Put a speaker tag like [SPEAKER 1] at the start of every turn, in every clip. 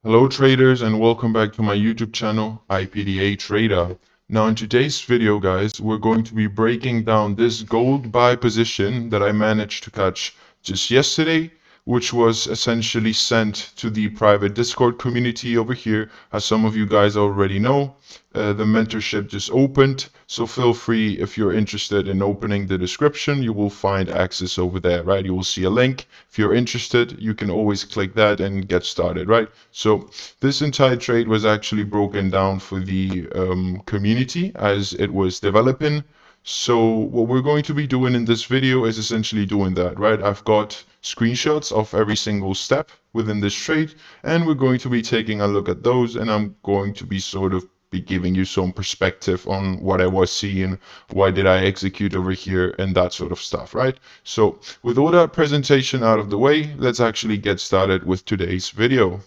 [SPEAKER 1] Hello traders and welcome back to my YouTube channel, IPDATrader. Now in today's video guys, we're going to be breaking down this gold buy position that I managed to catch just yesterday, which was essentially sent to the private Discord community over here. As some of you guys already know, the mentorship just opened, so feel free, if you're interested in opening the description, you will find access over there, right? You will see a link. If you're interested, you can always click that and get started, right? So this entire trade was actually broken down for the community as it was developing. So what we're going to be doing in this video is essentially doing that, right? I've got screenshots of every single step within this trade, and we're going to be taking a look at those, and I'm going to be be giving you some perspective on what I was seeing, why did I execute over here, and that sort of stuff, right? So with all that presentation out of the way, let's actually get started with today's video.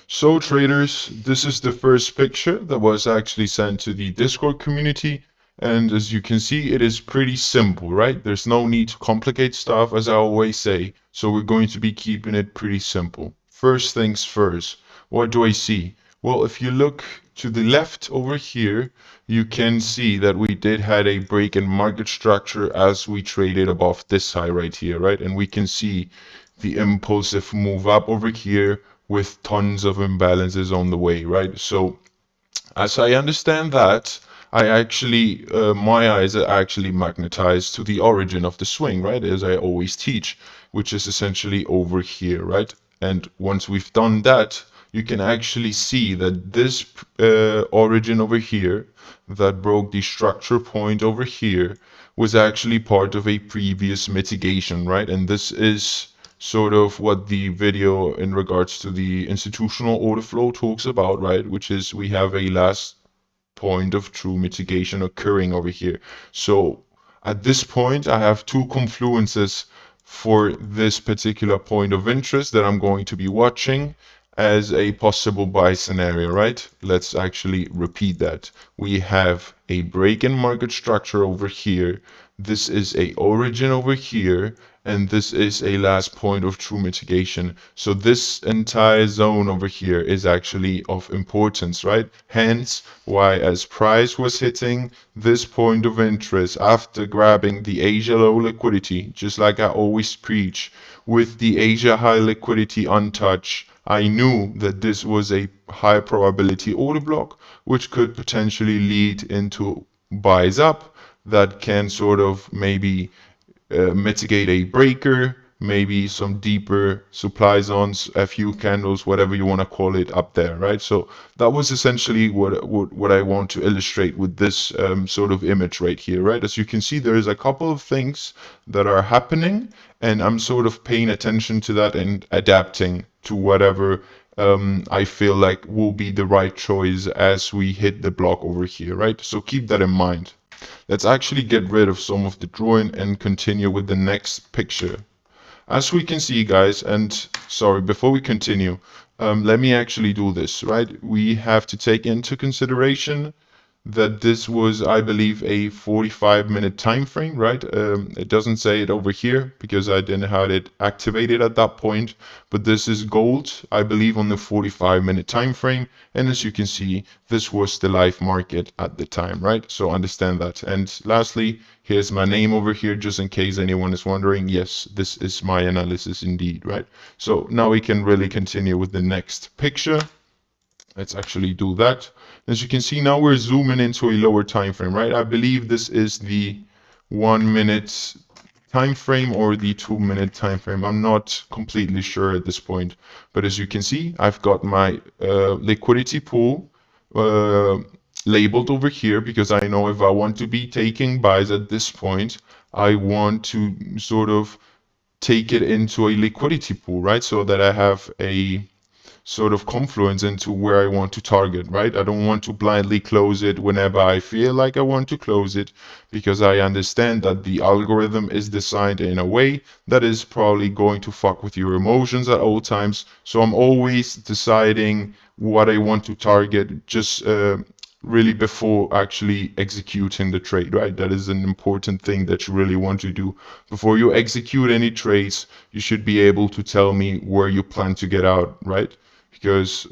[SPEAKER 1] So traders, this is the first picture that was actually sent to the Discord community. And as you can see, it is pretty simple, right? There's no need to complicate stuff, as I always say. So we're going to be keeping it pretty simple. First things first, what do I see? Well, if you look to the left over here, you can see that we did had a break in market structure as we traded above this high right here, right? And we can see the impulsive move up over here with tons of imbalances on the way, right? So as I understand that, my eyes are actually magnetized to the origin of the swing, right? As I always teach, which is essentially over here, right? And once we've done that, you can actually see that this origin over here that broke the structure point over here was actually part of a previous mitigation, right? And this is sort of what the video in regards to the institutional order flow talks about, right? Which is we have a last point of true mitigation occurring over here. So at this point, I have two confluences for this particular point of interest that I'm going to be watching as a possible buy scenario, right? Let's actually repeat that. We have a break in market structure over here. This is a origin over here, and this is a last point of true mitigation. So this entire zone over here is actually of importance, right? Hence why as price was hitting this point of interest after grabbing the Asia low liquidity, just like I always preach, with the Asia high liquidity untouched, I knew that this was a high probability order block, which could potentially lead into buys up that can sort of maybe mitigate a breaker, maybe some deeper supply zones, a few candles, whatever you want to call it up there, right? So that was essentially what I want to illustrate with this sort of image right here, right? As you can see, there is a couple of things that are happening, and I'm sort of paying attention to that and adapting to whatever I feel like will be the right choice as we hit the block over here, right? So keep that in mind. Let's actually get rid of some of the drawing and continue with the next picture. As we can see, guys, and sorry, before we continue, let me actually do this, right? We have to take into consideration that this was, I believe, a 45-minute time frame, right? It doesn't say it over here because I didn't have it activated at that point, but this is gold, I believe, on the 45-minute time frame. And as you can see, this was the live market at the time, right? So understand that. And lastly, here's my name over here, just in case anyone is wondering. Yes, this is my analysis indeed, right? So now we can really continue with the next picture. Let's actually do that. As you can see, now we're zooming into a lower time frame, right? I believe this is the 1 minute time frame or the 2 minute time frame. I'm not completely sure at this point, but as you can see, I've got my liquidity pool labeled over here because I know if I want to be taking buys at this point, I want to sort of take it into a liquidity pool, right? So that I have a sort of confluence into where I want to target, right? I don't want to blindly close it whenever I feel like I want to close it, because I understand that the algorithm is designed in a way that is probably going to fuck with your emotions at all times. So I'm always deciding what I want to target just really before actually executing the trade, right? That is an important thing that you really want to do. Before you execute any trades, you should be able to tell me where you plan to get out, right? Because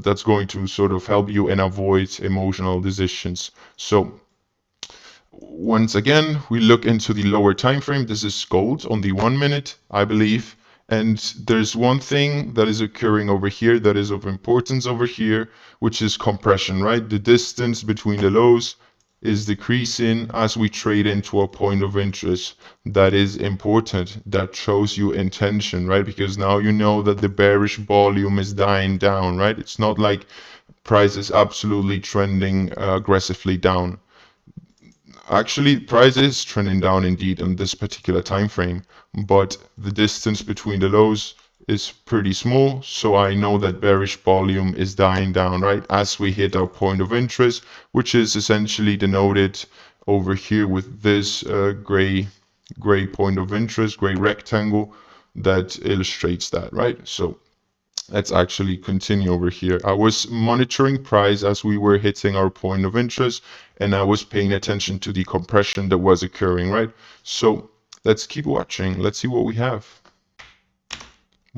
[SPEAKER 1] that's going to sort of help you and avoid emotional decisions. So once again, we look into the lower time frame. This is gold on the 1 minute, I believe. And there's one thing that is occurring over here that is of importance over here, which is compression, right? The distance between the lows is decreasing as we trade into a point of interest. That is important. That shows you intention, right? Because now you know that the bearish volume is dying down, right? It's not like price is absolutely trending aggressively down. Actually, price is trending down indeed on this particular time frame, but the distance between the lows is pretty small, so I know that bearish volume is dying down, right, as we hit our point of interest, which is essentially denoted over here with this gray point of interest, gray rectangle that illustrates that, right? So let's actually continue over here. I was monitoring price as we were hitting our point of interest, and I was paying attention to the compression that was occurring, right? So let's keep watching. Let's see what we have.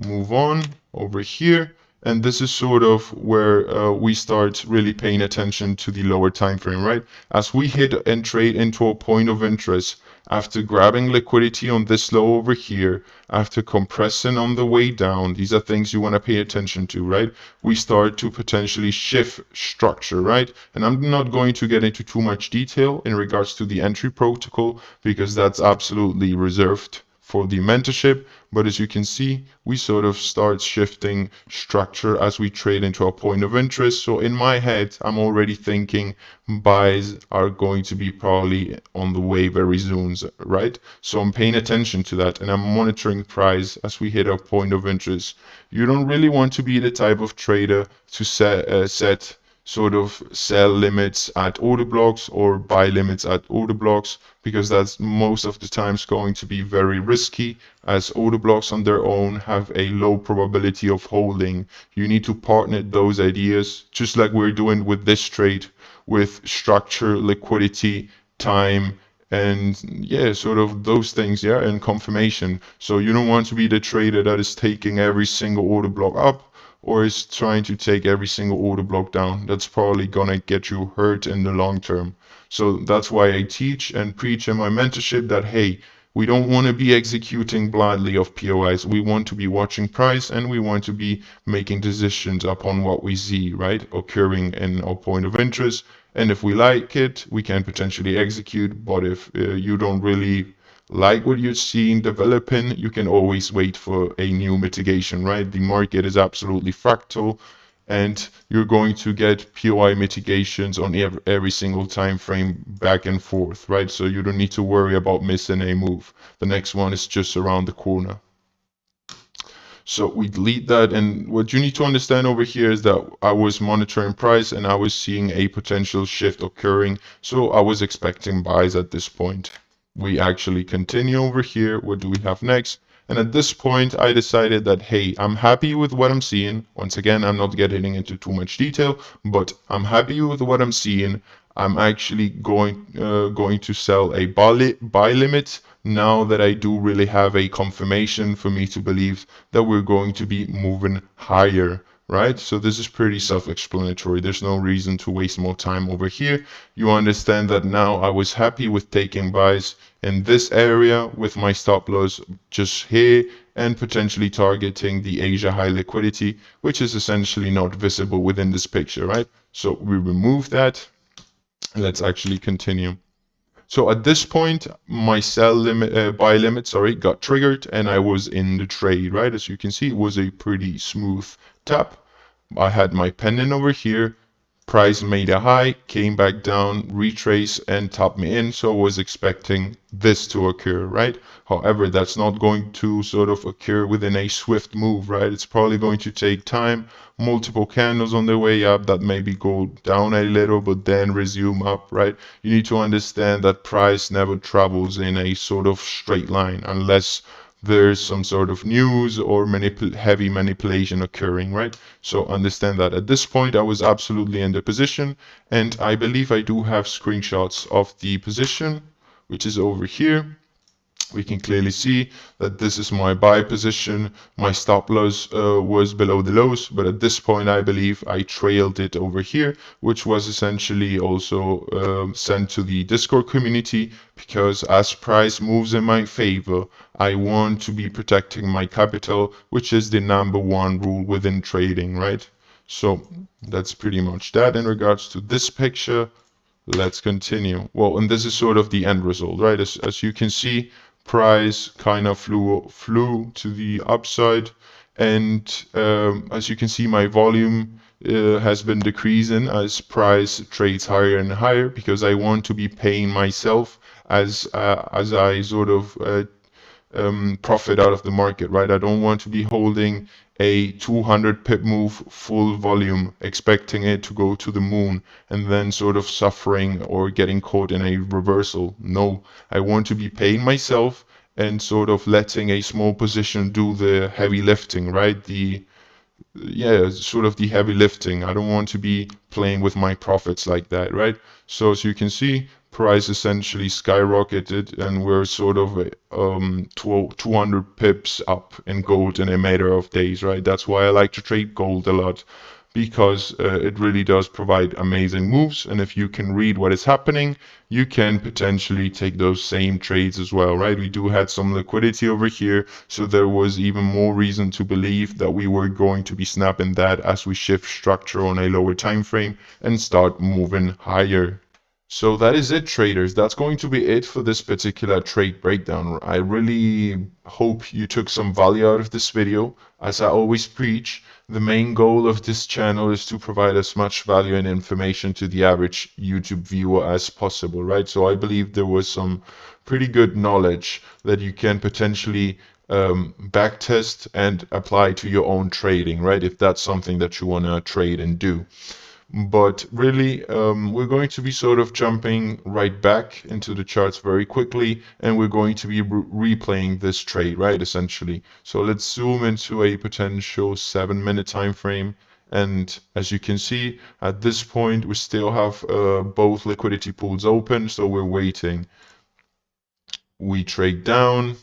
[SPEAKER 1] Move on over here. And this is sort of where we start really paying attention to the lower time frame, right? As we hit and trade into a point of interest, after grabbing liquidity on this low over here, after compressing on the way down, these are things you want to pay attention to, right? We start to potentially shift structure, right? And I'm not going to get into too much detail in regards to the entry protocol because that's absolutely reserved for the mentorship, but as you can see, we sort of start shifting structure as we trade into a point of interest. So in my head, I'm already thinking buys are going to be probably on the way very soon, right? So I'm paying attention to that and I'm monitoring price as we hit a point of interest. You don't really want to be the type of trader to set sort of sell limits at order blocks or buy limits at order blocks, because that's most of the times going to be very risky, as order blocks on their own have a low probability of holding. You need to partner those ideas, just like we're doing with this trade, with structure, liquidity, time, and yeah, sort of those things, yeah, and confirmation. So you don't want to be the trader that is taking every single order block up or is trying to take every single order block down. That's probably gonna get you hurt in the long term. So that's why I teach and preach in my mentorship that, hey, we don't want to be executing blindly of POIs. We want to be watching price and we want to be making decisions upon what we see, right, occurring in our point of interest. And if we like it, we can potentially execute. But if you don't really like what you're seeing developing, you can always wait for a new mitigation, right? The market is absolutely fractal and you're going to get POI mitigations on every single time frame back and forth, right? So you don't need to worry about missing a move. The next one is just around the corner. So we delete that, and what you need to understand over here is that I was monitoring price and I was seeing a potential shift occurring, so I was expecting buys at this point. We actually continue over here. What do we have next? And at this point, I decided that, hey, I'm happy with what I'm seeing. Once again, I'm not getting into too much detail, but I'm happy with what I'm seeing. I'm actually going to sell a buy limit now that I do really have a confirmation for me to believe that we're going to be moving higher, right? So this is pretty self-explanatory. There's no reason to waste more time over here. You understand that now I was happy with taking buys in this area with my stop loss just here and potentially targeting the Asia high liquidity, which is essentially not visible within this picture, right? So we remove that. Let's actually continue. So at this point, my buy limit, sorry, got triggered and I was in the trade, right? As you can see, it was a pretty smooth tap. I had my pendant over here. Price made a high, came back down, retrace and topped me in. So I was expecting this to occur, right? However, that's not going to sort of occur within a swift move, right? It's probably going to take time, multiple candles on the way up that maybe go down a little, but then resume up, right? You need to understand that price never travels in a sort of straight line unless there's some sort of news or heavy manipulation occurring, right? So understand that at this point I was absolutely in the position, and I believe I do have screenshots of the position, which is over here. We can clearly see that this is my buy position. My stop loss was below the lows, but at this point I believe I trailed it over here, which was essentially also sent to the Discord community, because as price moves in my favor, I want to be protecting my capital, which is the #1 rule within trading, right? So that's pretty much that in regards to this picture. Let's continue. Well, and this is sort of the end result, right? As you can see, price kind of flew to the upside, and as you can see, my volume has been decreasing as price trades higher and higher, because I want to be paying myself as I sort of profit out of the market, right? I don't want to be holding a 200 pip move full volume, expecting it to go to the moon and then sort of suffering or getting caught in a reversal. No, I want to be paying myself and sort of letting a small position do the heavy lifting, right? Yeah, sort of the heavy lifting. I don't want to be playing with my profits like that, right? So as you can see, price essentially skyrocketed, and we're sort of 200 pips up in gold in a matter of days, right? That's why I like to trade gold a lot, because it really does provide amazing moves. And if you can read what is happening, you can potentially take those same trades as well, right? We do had some liquidity over here, so there was even more reason to believe that we were going to be snapping that as we shift structure on a lower time frame and start moving higher. So that is it, traders. That's going to be it for this particular trade breakdown. I really hope you took some value out of this video. As I always preach, the main goal of this channel is to provide as much value and information to the average YouTube viewer as possible, right? So I believe there was some pretty good knowledge that you can potentially backtest and apply to your own trading, right? If that's something that you want to trade and do. But really, we're going to be sort of jumping right back into the charts very quickly, and we're going to be replaying this trade, right, essentially. So let's zoom into a potential 7-minute time frame. And as you can see, at this point, we still have both liquidity pools open, so we're waiting. We trade down,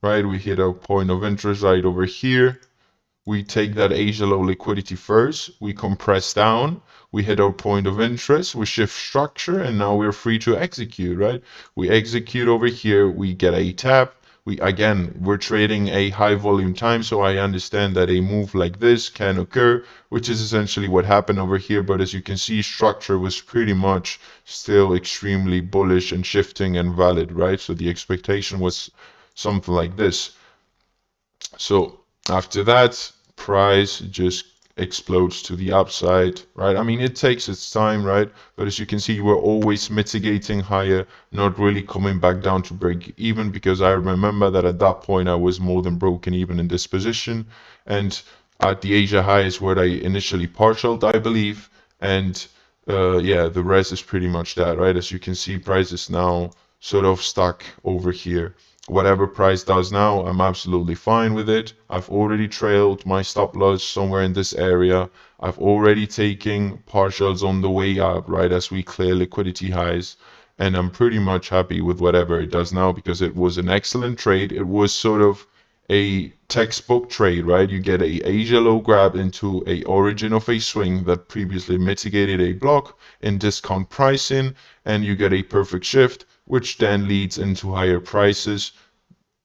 [SPEAKER 1] right? We hit our point of interest right over here. We take that Asia low liquidity first, we compress down, we hit our point of interest, we shift structure, and now we're free to execute, right? We execute over here, we get a tap. We're trading a high volume time, so I understand that a move like this can occur, which is essentially what happened over here. But as you can see, structure was pretty much still extremely bullish and shifting and valid, right? So the expectation was something like this. So after that, price just explodes to the upside, right? I mean, it takes its time, right? But as you can see, we're always mitigating higher, not really coming back down to break even, because I remember that at that point I was more than broken even in this position. And at the Asia high is where I initially partialed, I believe. And yeah, the rest is pretty much that, right? As you can see, price is now sort of stuck over here. Whatever price does now, I'm absolutely fine with it. I've already trailed my stop loss somewhere in this area. I've already taken partials on the way up, right, as we clear liquidity highs. And I'm pretty much happy with whatever it does now, because it was an excellent trade. It was sort of a textbook trade, right? You get a Asia low grab into a origin of a swing that previously mitigated a block in discount pricing, and you get a perfect shift, which then leads into higher prices.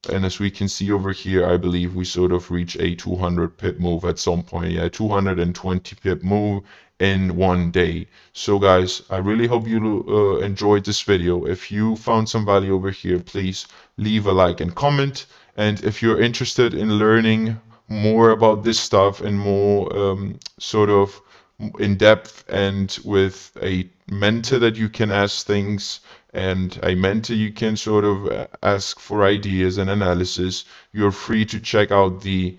[SPEAKER 1] And as we can see over here, I believe we sort of reach a 200 pip move at some point. Yeah, 220 pip move in one day. So guys, I really hope you enjoyed this video. If you found some value over here, please leave a like and comment. And if you're interested in learning more about this stuff and more sort of in depth, and with a mentor that you can ask things, and a mentor you can sort of ask for ideas and analysis, you're free to check out the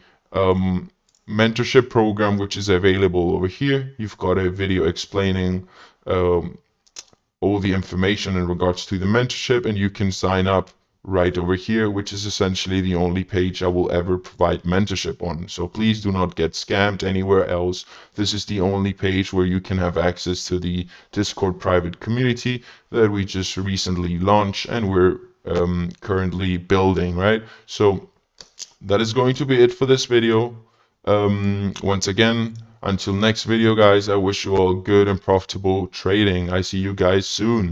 [SPEAKER 1] mentorship program, which is available over here. You've got a video explaining all the information in regards to the mentorship, and you can sign up right over here, which is essentially the only page I will ever provide mentorship on. So please do not get scammed anywhere else. This is the only page where you can have access to the Discord private community that we just recently launched and we're currently building, right? So that is going to be it for this video. Once again, until next video, guys, I wish you all good and profitable trading. I see you guys soon.